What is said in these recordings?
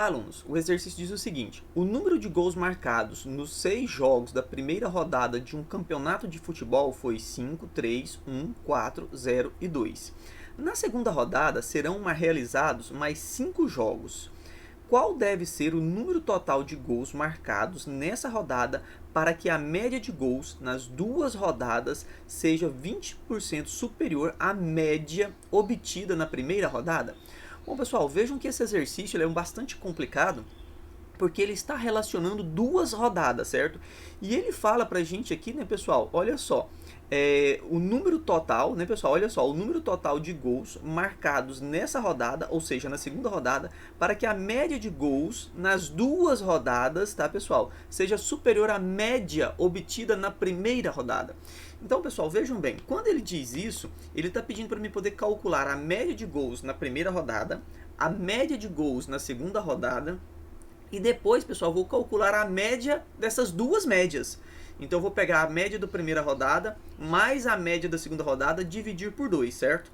alunos, o exercício diz o seguinte: o número de gols marcados nos 6 jogos da primeira rodada de um campeonato de futebol foi 5, 3, 1, 4, 0 e 2. Na segunda rodada serão realizados mais 5 jogos. Qual deve ser o número total de gols marcados nessa rodada para que a média de gols nas duas rodadas seja 20% superior à média obtida na primeira rodada? Bom, pessoal, vejam que esse exercício é bastante complicado, porque ele está relacionando duas rodadas, certo? E ele fala pra gente aqui, né, pessoal, olha só, o número total, né, pessoal, olha só, o número total de gols marcados nessa rodada, ou seja, na segunda rodada, para que a média de gols nas duas rodadas, tá, pessoal, seja superior à média obtida na primeira rodada. Então, pessoal, vejam bem, quando ele diz isso, ele está pedindo para mim poder calcular a média de gols na primeira rodada, a média de gols na segunda rodada, e depois, pessoal, vou calcular a média dessas duas médias. Então, eu vou pegar a média da primeira rodada mais a média da segunda rodada, dividir por 2, certo?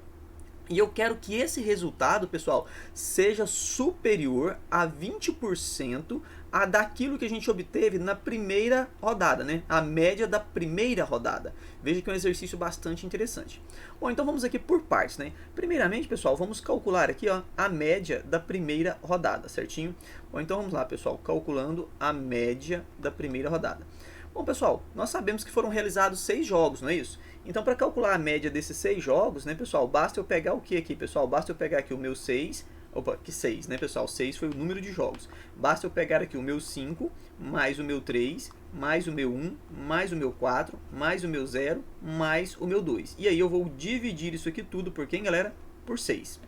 E eu quero que esse resultado, pessoal, seja superior a 20% a daquilo que a gente obteve na primeira rodada, né? A média da primeira rodada. Veja que é um exercício bastante interessante. Bom, então vamos aqui por partes, né? Primeiramente, pessoal, vamos calcular aqui, ó, a média da primeira rodada, certinho? Bom, então vamos lá, pessoal, calculando a média da primeira rodada. Bom, pessoal, nós sabemos que foram realizados 6 jogos, não é isso? Então, para calcular a média desses 6 jogos, né, pessoal, basta eu pegar o que aqui, pessoal? Basta eu pegar aqui o meu 6, opa, que 6, né, pessoal? 6 foi o número de jogos. Basta eu pegar aqui o meu 5, mais o meu 3, mais o meu 1, mais o meu 4, mais o meu 0, mais o meu 2. E aí eu vou dividir isso aqui tudo por quem, galera? Por 6.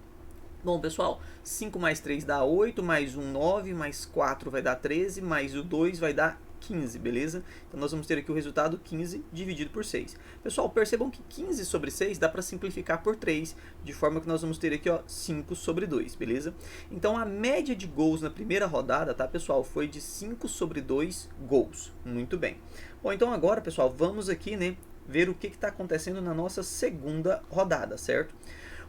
Bom, pessoal, 5 mais 3 dá 8, mais 1, 9, mais 4 vai dar 13, mais o 2 vai dar 15, beleza? Então nós vamos ter aqui o resultado 15 dividido por 6. Pessoal, percebam que 15 sobre 6 dá para simplificar por 3, de forma que nós vamos ter aqui, ó, 5 sobre 2, beleza? Então a média de gols na primeira rodada, tá, pessoal, foi de 5 sobre 2 gols. Muito bem. Bom, então agora, pessoal, vamos aqui, né, ver o que está acontecendo na nossa segunda rodada, certo?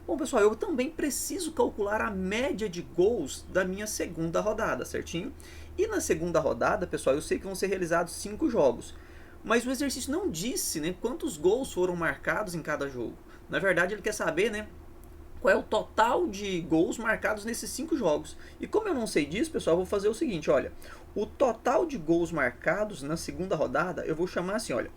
Bom, pessoal, eu também preciso calcular a média de gols da minha segunda rodada, certinho? E na segunda rodada, pessoal, eu sei que vão ser realizados 5 jogos. Mas o exercício não disse, né, quantos gols foram marcados em cada jogo. Na verdade, ele quer saber, né, qual é o total de gols marcados nesses 5 jogos. E como eu não sei disso, pessoal, eu vou fazer o seguinte, olha. O total de gols marcados na segunda rodada, eu vou chamar assim, olha.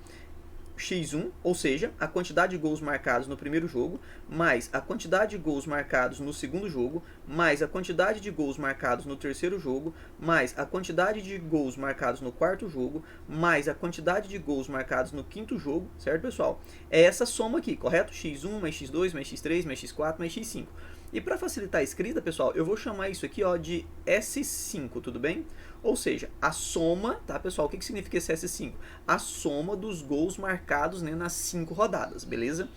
X1, ou seja, a quantidade de gols marcados no primeiro jogo, mais a quantidade de gols marcados no segundo jogo, mais a quantidade de gols marcados no terceiro jogo, mais a quantidade de gols marcados no quarto jogo, mais a quantidade de gols marcados no quinto jogo, certo, pessoal? É essa soma aqui, correto? X1 mais X2 mais X3 mais X4 mais X5. E para facilitar a escrita, pessoal, eu vou chamar isso aqui, ó, de S5, tudo bem? Ou seja, a soma, tá, pessoal? O que significa esse S5? A soma dos gols marcados, né, nas 5 rodadas, beleza?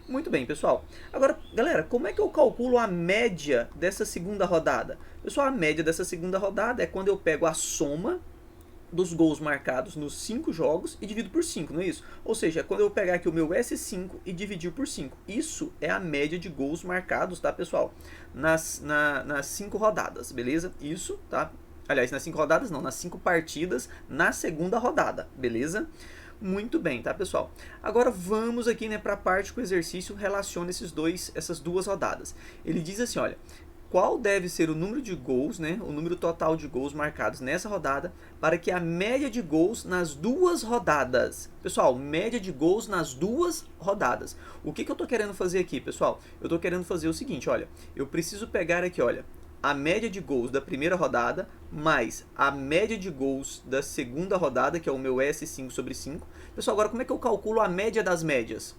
Muito bem, pessoal. Agora, galera, como é que eu calculo a média dessa segunda rodada? Pessoal, a média dessa segunda rodada é quando eu pego a soma dos gols marcados nos 5 jogos e divido por 5, não é isso? Ou seja, quando eu pegar aqui o meu S5 e dividir por 5. Isso é a média de gols marcados, tá, pessoal? Nas 5 rodadas, beleza? Isso, tá? Aliás, nas 5 rodadas não, nas 5 partidas na segunda rodada, beleza? Muito bem, tá, pessoal? Agora vamos aqui, né, para a parte que o exercício relaciona essas duas rodadas. Ele diz assim, olha, qual deve ser o número de gols, né, o número total de gols marcados nessa rodada, para que a média de gols nas duas rodadas. Pessoal, média de gols nas duas rodadas. O que eu estou querendo fazer aqui, pessoal? Eu estou querendo fazer o seguinte, olha, eu preciso pegar aqui, olha, a média de gols da primeira rodada, mais a média de gols da segunda rodada, que é o meu S5 sobre 5. Pessoal, agora como é que eu calculo a média das médias?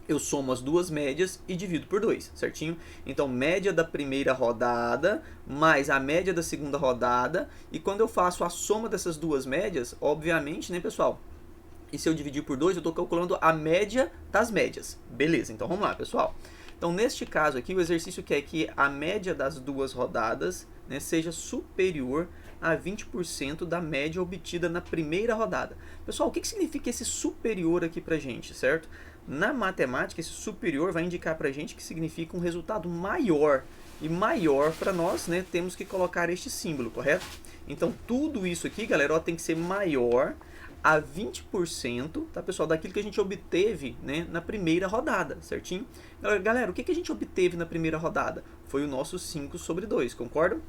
Eu somo as duas médias e divido por 2, certinho? Então, média da primeira rodada mais a média da segunda rodada. E quando eu faço a soma dessas duas médias, obviamente, né, pessoal? E se eu dividir por 2, eu estou calculando a média das médias. Beleza, então vamos lá, pessoal. Então, neste caso aqui, o exercício quer que a média das duas rodadas, né, seja superior a 20% da média obtida na primeira rodada. Pessoal, o que significa esse superior aqui pra gente, certo? Na matemática, esse superior vai indicar pra gente que significa um resultado maior E maior para nós, né, temos que colocar este símbolo, correto? Então, tudo isso aqui, galera, ó, tem que ser maior a 20%, tá, pessoal, daquilo que a gente obteve, né, na primeira rodada, certinho? Galera, o que a gente obteve na primeira rodada? Foi o nosso 5/2, concordam?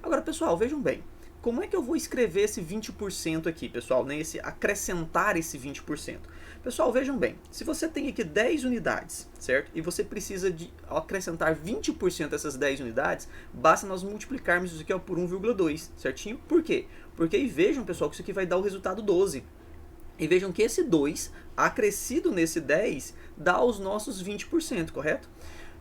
Agora, pessoal, vejam bem. Como é que eu vou escrever esse 20% aqui, pessoal? Né? Acrescentar esse 20%. Pessoal, vejam bem. Se você tem aqui 10 unidades, certo? E você precisa de acrescentar 20% dessas 10 unidades, basta nós multiplicarmos isso aqui ó, por 1,2, certinho? Por quê? Porque aí vejam, pessoal, que isso aqui vai dar o resultado 12. E vejam que esse 2, acrescido nesse 10, dá os nossos 20%, correto?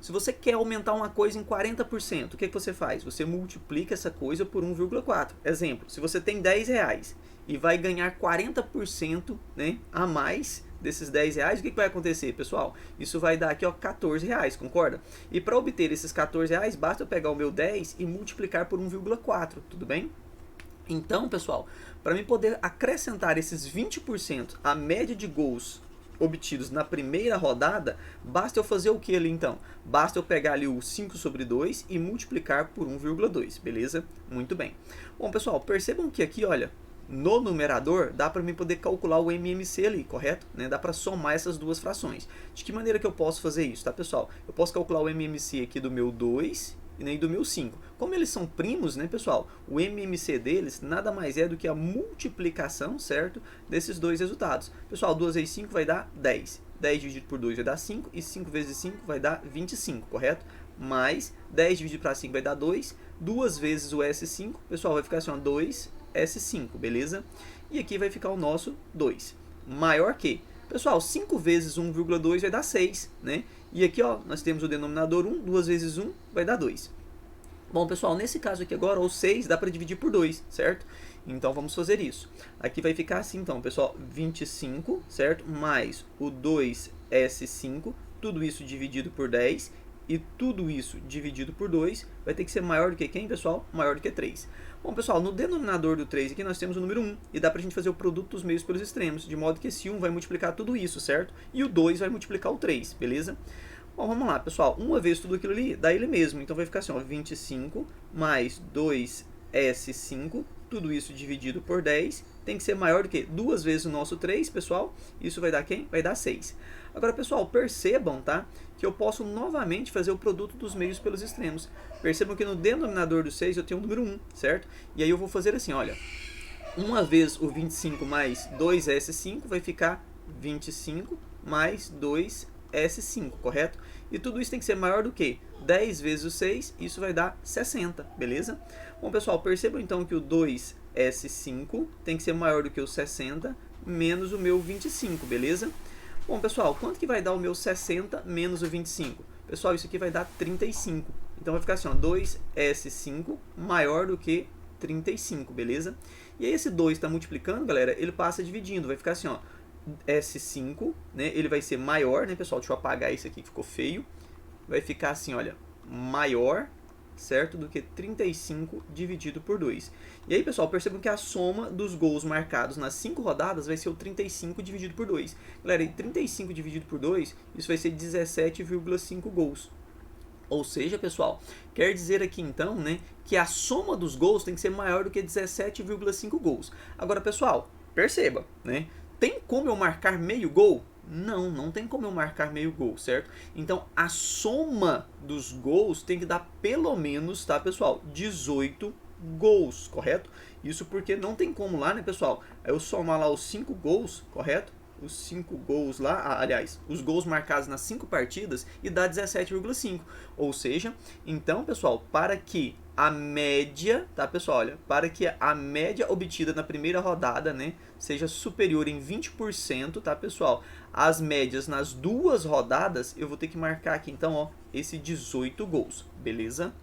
Se você quer aumentar uma coisa em 40%, o que você faz? Você multiplica essa coisa por 1,4. Exemplo, se você tem 10 reais e vai ganhar 40%, né, a mais desses 10 reais, o que vai acontecer, pessoal? Isso vai dar aqui ó, 14 reais, concorda? E para obter esses 14 reais, basta eu pegar o meu 10 e multiplicar por 1,4, tudo bem? Então, pessoal, para mim poder acrescentar esses 20% à média de gols obtidos na primeira rodada, basta eu fazer o que ali então? Basta eu pegar ali o 5/2 e multiplicar por 1,2, beleza? Muito bem. Bom, pessoal, percebam que aqui, olha, no numerador dá para mim poder calcular o MMC ali, correto? Né? Dá para somar essas duas frações. De que maneira que eu posso fazer isso, tá, pessoal? Eu posso calcular o MMC aqui do meu 2 e nem do meu 5. Como eles são primos, né, pessoal? O MMC deles nada mais é do que a multiplicação, certo? Desses dois resultados. Pessoal, 2 vezes 5 vai dar 10. 10 dividido por 2 vai dar 5. E 5 vezes 5 vai dar 25, correto? Mais 10 dividido para 5 vai dar 2. 2 vezes o S5, pessoal, vai ficar assim, ó, 2S5, beleza? E aqui vai ficar o nosso 2. Maior que... Pessoal, 5 vezes 1,2 vai dar 6, né? E aqui, ó, nós temos o denominador 1, 2 vezes 1 vai dar 2. Bom, pessoal, nesse caso aqui agora, o 6 dá para dividir por 2, certo? Então, vamos fazer isso. Aqui vai ficar assim, então, pessoal, 25, certo? Mais o 2S5, tudo isso dividido por 10, e tudo isso dividido por 2 vai ter que ser maior do que quem, pessoal? Maior do que 3. Bom, pessoal, no denominador do 3 aqui nós temos o número 1, e dá pra gente fazer o produto dos meios pelos extremos, de modo que esse 1 vai multiplicar tudo isso, certo? E o 2 vai multiplicar o 3, beleza? Bom, vamos lá, pessoal, uma vez tudo aquilo ali, dá ele mesmo, então vai ficar assim, ó, 25 mais 2S5, tudo isso dividido por 10, tem que ser maior do que 2 vezes o nosso 3, pessoal, isso vai dar quem? Vai dar 6. Agora, pessoal, percebam, tá, que eu posso novamente fazer o produto dos meios pelos extremos. Percebam que no denominador do 6 eu tenho o número 1, certo? E aí eu vou fazer assim, olha, uma vez o 25 mais 2S5 vai ficar 25 mais 2S5, correto? E tudo isso tem que ser maior do que 10 vezes o 6, isso vai dar 60, beleza? Bom, pessoal, percebam então que o 2S5 tem que ser maior do que o 60 menos o meu 25, beleza? Bom, pessoal, quanto que vai dar o meu 60 menos o 25? Pessoal, isso aqui vai dar 35. Então vai ficar assim, ó, 2S5 maior do que 35, beleza? E aí esse 2 está multiplicando, galera, ele passa dividindo, vai ficar assim, ó, S5, né? Ele vai ser maior, né, pessoal? Deixa eu apagar isso aqui que ficou feio. Vai ficar assim, olha, maior, certo? Do que 35 dividido por 2. E aí, pessoal, percebam que a soma dos gols marcados nas 5 rodadas vai ser o 35 dividido por 2. Galera, e 35 dividido por 2, isso vai ser 17,5 gols. Ou seja, pessoal, quer dizer aqui então, né, que a soma dos gols tem que ser maior do que 17,5 gols. Agora, pessoal, perceba, né? Tem como eu marcar meio gol? Não, não tem como eu marcar meio gol, certo? Então, a soma dos gols tem que dar pelo menos, tá, pessoal? 18 gols, correto? Isso porque não tem como lá, né, pessoal? Eu somar lá os 5 gols, correto? Os 5 gols lá, aliás, os gols marcados nas 5 partidas e dá 17,5. Ou seja, então, pessoal, para que a média, tá, pessoal, olha, para que a média obtida na primeira rodada, né, seja superior em 20%, tá, pessoal, as médias nas 2 rodadas, eu vou ter que marcar aqui, então, ó, esse 18 gols, beleza?